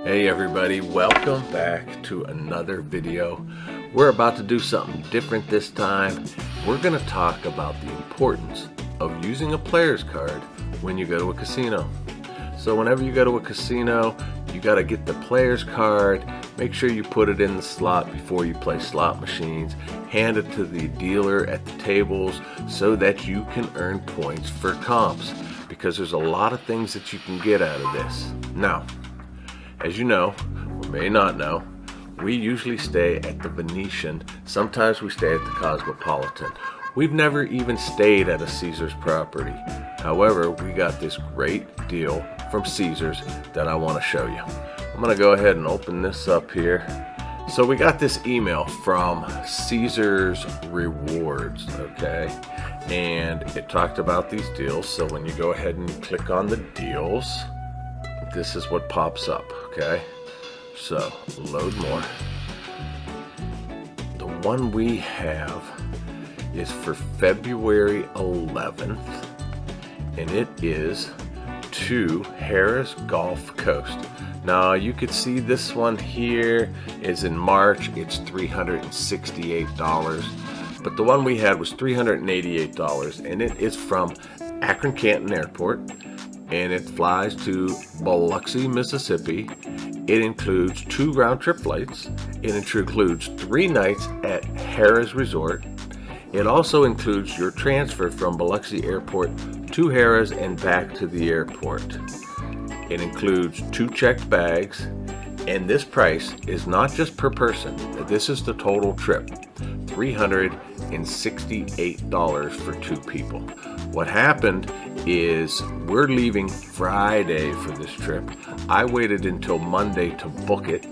Hey everybody, welcome back to another video. We're about to do something different this time. We're going to talk about the importance of using a player's card when you go to a casino. So whenever you go to a casino, you got to get the player's card. Make sure you put it in the slot before you play slot machines. Hand it to the dealer at the tables so that you can earn points for comps, because there's a lot of things that you can get out of this. Now, as you know, or may not know, we usually stay at the Venetian. Sometimes we stay at the Cosmopolitan. We've never even stayed at a Caesars property. However, we got this great deal from Caesars that I want to show you. I'm going to go ahead and open this up here. So we got this email from Caesars Rewards, okay? And it talked about these deals. So when you go ahead and click on the deals, this is what pops up, okay? So load more. The one we have is for February 11th, and it is to Harrahs Gulf Coast. Now you could see this one here is in March. It's $368, but the one we had was $388, and it is from Akron Canton Airport, and it flies to Biloxi, Mississippi. It includes 2 round-trip flights. It includes 3 nights at Harrahs Resort. It also includes your transfer from Biloxi Airport to Harrahs and back to the airport. It includes 2 checked bags, and this price is not just per person. This is the total trip, $368 for 2 people. What happened is we're leaving Friday for this trip. I waited until Monday to book it,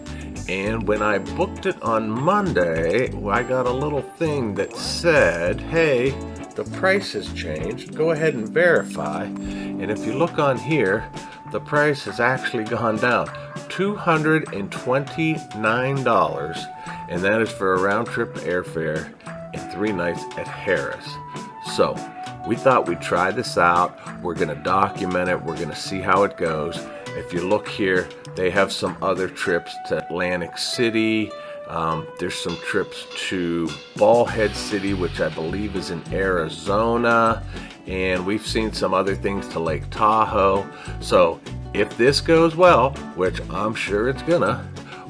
and when I booked it on Monday, I got a little thing that said, hey, the price has changed. Go ahead and verify. And if you look on here, the price has actually gone down $229, and that is for a round-trip airfare and 3 nights at Harrahs. So we thought we'd try this out. We're going to document it. We're going to see how it goes. If you look here, they have some other trips to Atlantic City. There's some trips to Ballhead City, which I believe is in Arizona. And we've seen some other things to Lake Tahoe. So if this goes well, which I'm sure it's gonna,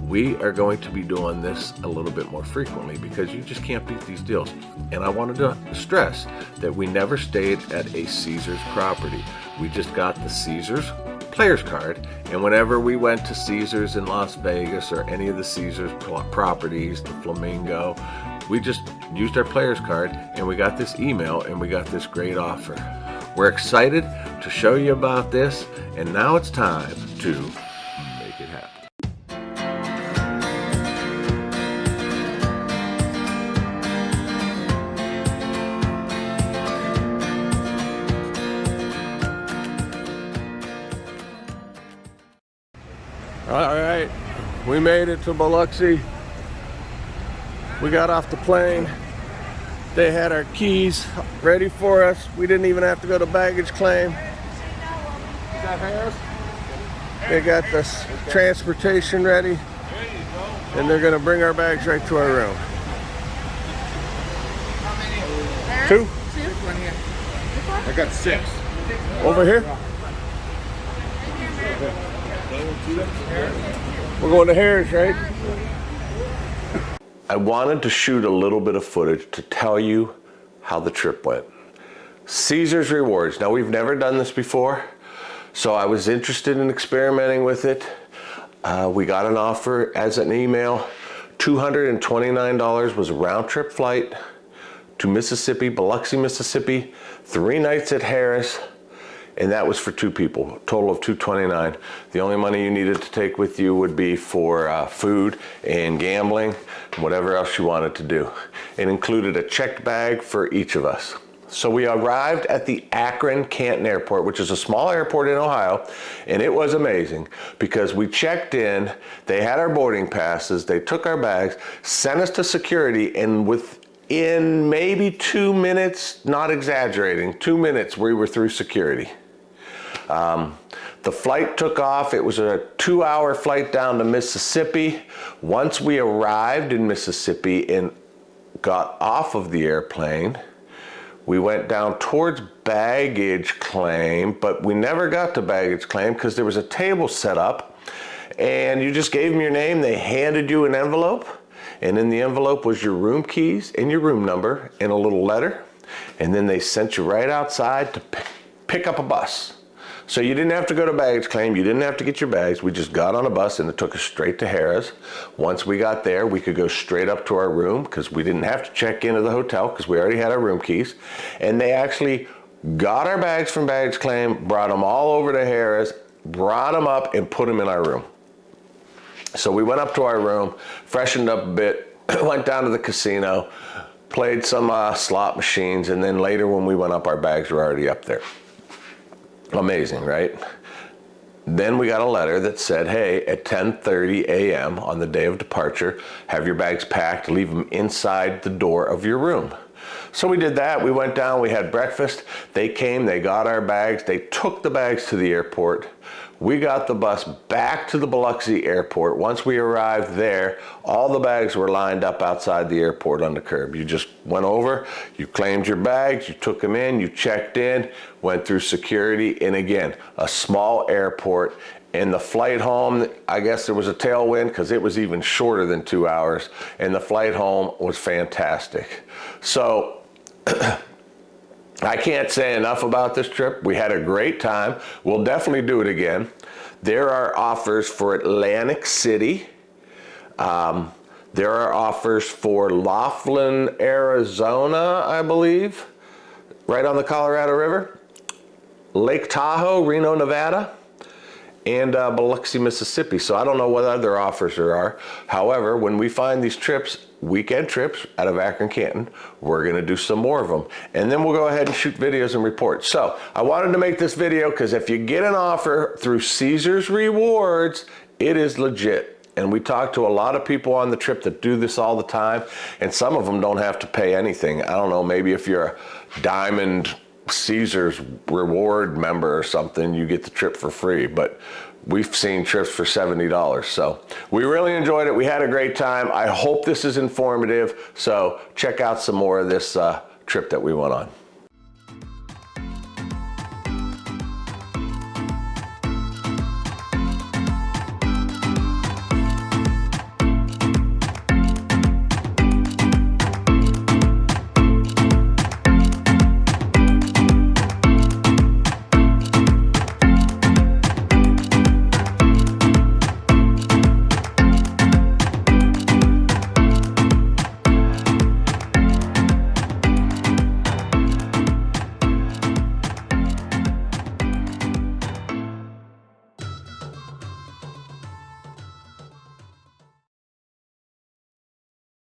we are going to be doing this a little bit more frequently, because you just can't beat these deals. And I wanted to stress that we never stayed at a Caesars property. We just got the Caesars player's card, and whenever we went to Caesars in Las Vegas or any of the Caesars properties, the Flamingo, we just used our player's card, and we got this email, and we got this great offer. We're excited to show you about this, and now it's time to make it happen. All right, we made it to Biloxi. We got off the plane. They had our keys ready for us. We didn't even have to go to baggage claim. Is that Harrahs? They got the transportation ready, and they're gonna bring our bags right to our room. Two? I got 6. Over here? We're going to Harrahs, right? I wanted to shoot a little bit of footage to tell you how the trip went. Caesars Rewards. Now, we've never done this before, so I was interested in experimenting with it. We got an offer as an email. $229 was a round-trip flight to Mississippi, Biloxi, Mississippi, 3 nights at Harrahs. And that was for 2 people, total of $229. The only money you needed to take with you would be for food and gambling, and whatever else you wanted to do. It included a checked bag for each of us. So we arrived at the Akron Canton Airport, which is a small airport in Ohio, and it was amazing because we checked in, they had our boarding passes, they took our bags, sent us to security, and within maybe 2 minutes, not exaggerating, 2 minutes, we were through security. The flight took off. It was a 2-hour flight down to Mississippi. Once we arrived in Mississippi and got off of the airplane, we went down towards baggage claim, but we never got to baggage claim because there was a table set up and you just gave them your name. They handed you an envelope, and in the envelope was your room keys and your room number and a little letter. And then they sent you right outside to pick up a bus. So you didn't have to go to baggage claim, you didn't have to get your bags, we just got on a bus and it took us straight to Harrahs. Once we got there, we could go straight up to our room because we didn't have to check into the hotel because we already had our room keys. And they actually got our bags from baggage claim, brought them all over to Harrahs, brought them up and put them in our room. So we went up to our room, freshened up a bit, went down to the casino, played some slot machines, and then later when we went up, our bags were already up there. Amazing, right? Then we got a letter that said, hey, at 10:30 a.m. on the day of departure, have your bags packed, leave them inside the door of your room. So we did that. We went down, we had breakfast. They came, they got our bags, they took the bags to the airport. We got the bus back to the Biloxi airport. Once we arrived there, all the bags were lined up outside the airport on the curb. You just went over, you claimed your bags, you took them in, you checked in, went through security, and again, a small airport. And the flight home, I guess there was a tailwind because it was even shorter than 2 hours, and the flight home was fantastic. So, I can't say enough about this trip. We had a great time. We'll definitely do it again. There are offers for Atlantic City. There are offers for Laughlin, Arizona, I believe, right on the Colorado River. Lake Tahoe, Reno, Nevada, and Biloxi, Mississippi. So I don't know what other offers there are. However, when we find these trips, weekend trips out of Akron, Canton, we're gonna do some more of them. And then we'll go ahead and shoot videos and reports. So I wanted to make this video because if you get an offer through Caesars Rewards, it is legit. And we talked to a lot of people on the trip that do this all the time, and some of them don't have to pay anything. I don't know, maybe if you're a Diamond Caesars reward member or something, you get the trip for free, but we've seen trips for $70. So we really enjoyed it. We had a great time. I hope this is informative. So check out some more of this trip that we went on.